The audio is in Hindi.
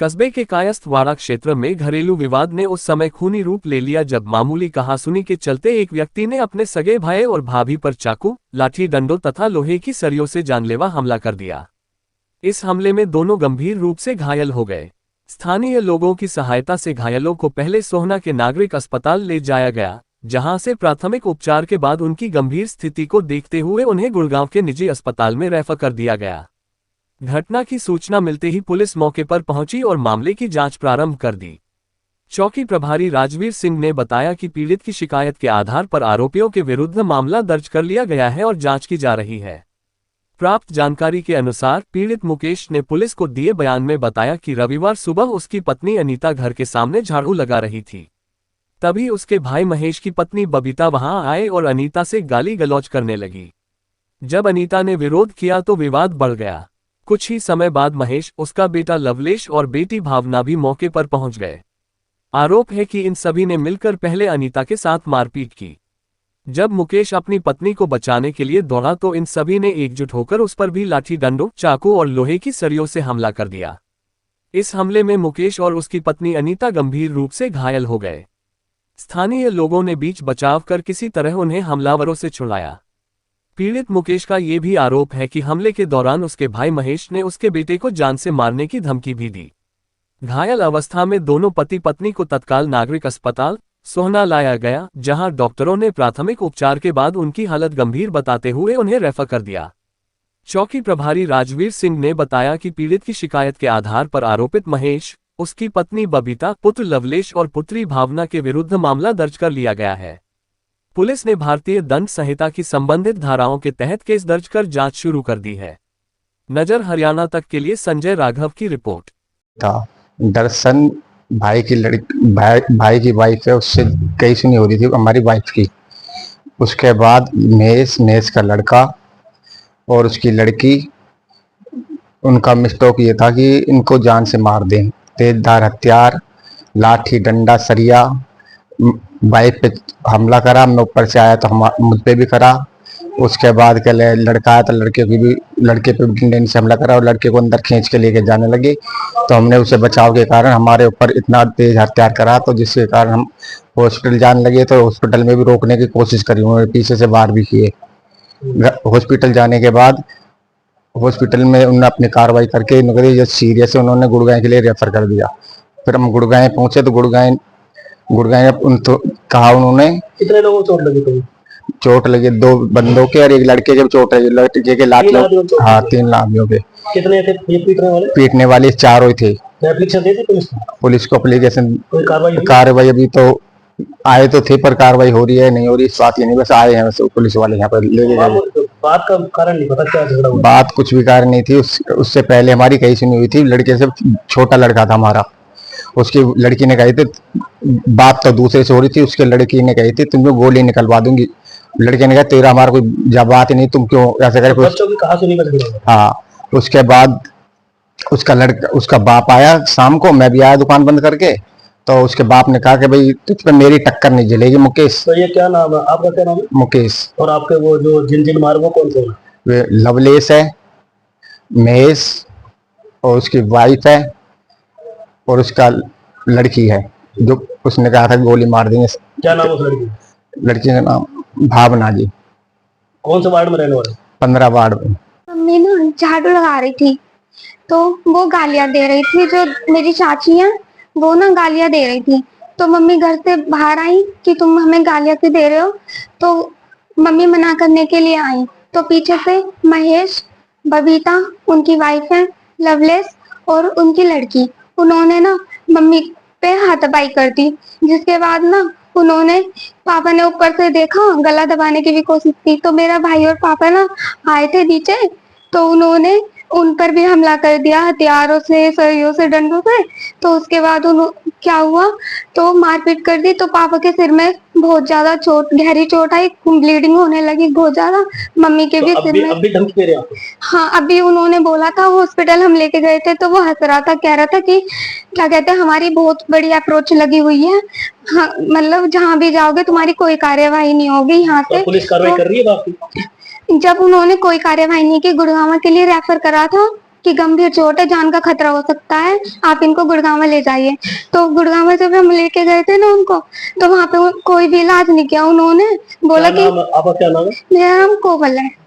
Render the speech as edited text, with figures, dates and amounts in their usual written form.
कस्बे के कायस्थवाड़ा क्षेत्र में घरेलू विवाद ने उस समय खूनी रूप ले लिया जब मामूली कहासुनी के चलते एक व्यक्ति ने अपने सगे भाई और भाभी पर चाकू, लाठी डंडों तथा लोहे की सरियों से जानलेवा हमला कर दिया। इस हमले में दोनों गंभीर रूप से घायल हो गए। स्थानीय लोगों की सहायता से घायलों को पहले सोहना के नागरिक अस्पताल ले जाया गया, जहां से प्राथमिक उपचार के बाद उनकी गंभीर स्थिति को देखते हुए उन्हें गुड़गांव के निजी अस्पताल में रेफर कर दिया गया। घटना की सूचना मिलते ही पुलिस मौके पर पहुंची और मामले की जांच प्रारंभ कर दी। चौकी प्रभारी राजवीर सिंह ने बताया कि पीड़ित की शिकायत के आधार पर आरोपियों के विरुद्ध मामला दर्ज कर लिया गया है और जांच की जा रही है। प्राप्त जानकारी के अनुसार पीड़ित मुकेश ने पुलिस को दिए बयान में बताया कि रविवार सुबह उसकी पत्नी अनीता घर के सामने झाड़ू लगा रही थी। तभी उसके भाई महेश की पत्नी बबीता वहां आए और अनीता से गाली गलौज करने लगी। जब अनीता ने विरोध किया तो विवाद बढ़ गया। कुछ ही समय बाद महेश, उसका बेटा लवलेश और बेटी भावना भी मौके पर पहुंच गए। आरोप है कि इन सभी ने मिलकर पहले अनीता के साथ मारपीट की। जब मुकेश अपनी पत्नी को बचाने के लिए दौड़ा तो इन सभी ने एकजुट होकर उस पर भी लाठी डंडों, चाकू और लोहे की सरियों से हमला कर दिया। इस हमले में मुकेश और उसकी पत्नी अनीता गंभीर रूप से घायल हो गए। स्थानीय लोगों ने बीच बचाव कर किसी तरह उन्हें हमलावरों से छुड़ाया। पीड़ित मुकेश का ये भी आरोप है कि हमले के दौरान उसके भाई महेश ने उसके बेटे को जान से मारने की धमकी भी दी। घायल अवस्था में दोनों पति पत्नी को तत्काल नागरिक अस्पताल सोहना लाया गया, जहां डॉक्टरों ने प्राथमिक उपचार के बाद उनकी हालत गंभीर बताते हुए उन्हें रेफर कर दिया। चौकी प्रभारी राजवीर सिंह ने बताया कि पीड़ित की शिकायत के आधार पर आरोपित महेश, उसकी पत्नी बबीता, पुत्र लवलेश और पुत्री भावना के विरुद्ध मामला दर्ज कर लिया गया है। पुलिस ने भारतीय दंड संहिता की संबंधित धाराओं के तहत केस दर्ज कर जांच शुरू कर दी है। नजर हरियाणा तक के लिए संजय राघव की रिपोर्ट। दर्शन भाई की लड़की भाई की वाइफ है, उससे कई सुनी हो रही थी हमारी वाइफ की। उसके बाद महेश का लड़का और उसकी लड़की, उनका मिस्टोक ये था कि इनको जान से मार दें। तेजधार हथियार, लाठी डंडा सरिया, वाइफ पे हमला करा। मैं ऊपर से आया तो हम मुझ पे भी करा। उसके बाद के लड़का आया तो लड़के पे भी डंडे से हमला करा और लड़के को अंदर खींच के लेके जाने लगे। तो हमने उसे बचाव के कारण हमारे ऊपर इतना तेज हथियार करा, तो जिसके कारण हम हॉस्पिटल जाने लगे। तो हॉस्पिटल में भी रोकने की कोशिश करी, उन्होंने पीछे से वार भी किए। हॉस्पिटल जाने के बाद हॉस्पिटल में उन्होंने अपनी कार्रवाई करके ये सीरियस है, उन्होंने गुड़गांव के लिए रेफर कर दिया। फिर हम गुड़गांव पहुंचे तो गुड़गांव तो कहा उन्होंने कितने लोगों को चोट लगी थी? चोट लगी 2 बंदों के और एक लड़के के चोट लगी। लड़के के लात हाँ 3 आदमियों के। कितने थे ये पीटने वाले 4 ही थे। एप्लीकेशन दी थी पुलिस को एप्लीकेशन कार्रवाई अभी तो आए तो थे, पर कार्रवाई हो रही है नहीं हो रही इस बात ये नहीं, बस आए हैं वैसे पुलिस वाले यहाँ पर लेके गए। बात का कारण नहीं पता क्या झगड़ा हुआ? बात कुछ भी कारण नहीं थी। उससे पहले हमारी कहीं सुनी हुई थी। लड़के से छोटा लड़का था हमारा, उसकी लड़की ने कही थी, बात तो दूसरे से हो रही थी। उसके लड़की ने कही थी तुमको गोली निकलवा दूंगी। लड़के ने कहा तेरा हमारा कोई जब बात ही नहीं, तुम क्यों ऐसे करे? बच्चों की कहासुनी का झगड़ा। हाँ, उसके बाद उसका बाप आया शाम को, मैं भी आया दुकान बंद करके। तो उसके बाप ने कहा कि भाई तुझ पे मेरी टक्कर नहीं जलेगी मुकेश। तो ये क्या नाम है आपका? क्या नाम है? मुकेश। और आपके वो जो जिन मार वो कौन से? वे लवलेश है, महेश और उसकी वाइफ है और उसका लड़की है, जो उसने कहा था गोली मार देंगे। क्या नाम है उस लड़की? लड़की का नाम भावना जी। कौन से वार्ड में रहने वाले? 15 वार्ड में। मम्मी ना झाड़ू लगा रही थी तो वो गालियां दे रही थी। जो मेरी चाची है वो ना गालियां दे रही थी, तो मम्मी घर से बाहर आई कि तुम हमें गालियां क्यों दे रहे हो। तो मम्मी मना करने के लिए आई तो पीछे से महेश, बबीता उनकी वाइफ है, लवलेश और उनकी लड़की, उन्होंने ना मम्मी पे हाथापाई कर दी। जिसके बाद ना उन्होंने, पापा ने ऊपर से देखा, गला दबाने की भी कोशिश की। तो मेरा भाई और पापा ना आए थे नीचे, तो उन्होंने उन पर भी हमला कर दिया हथियारों से, सरियों से, डंडों से। तो उसके बाद क्या हुआ तो मारपीट कर दी। तो पापा के सिर में बहुत ज्यादा चोट, गहरी चोट आई, ब्लीडिंग होने लगी बहुत ज्यादा। मम्मी के भी सिर में। अभी धमकी दे रहे हैं? हाँ, अभी उन्होंने बोला था, हॉस्पिटल हम लेके गए थे तो वो हंस रहा था, कह रहा था कि क्या कहते हैं हमारी बहुत बड़ी अप्रोच लगी हुई है। हाँ, मतलब जहाँ भी जाओगे तुम्हारी कोई कार्यवाही नहीं होगी यहाँ से। पुलिस कार्रवाई कर रही है आपकी? जब उन्होंने कोई कार्यवाही नहीं की, गुड़गांव के लिए रेफर करा था, कि गंभीर चोट है, जान का खतरा हो सकता है, आप इनको गुड़गांव में ले जाइए। तो गुड़गांव में जब हम लेके गए थे ना उनको, तो वहां पे कोई भी इलाज नहीं किया उन्होंने। बोला क्या कि नाम आपका, क्या नाम है? मेरा नाम कोमल है।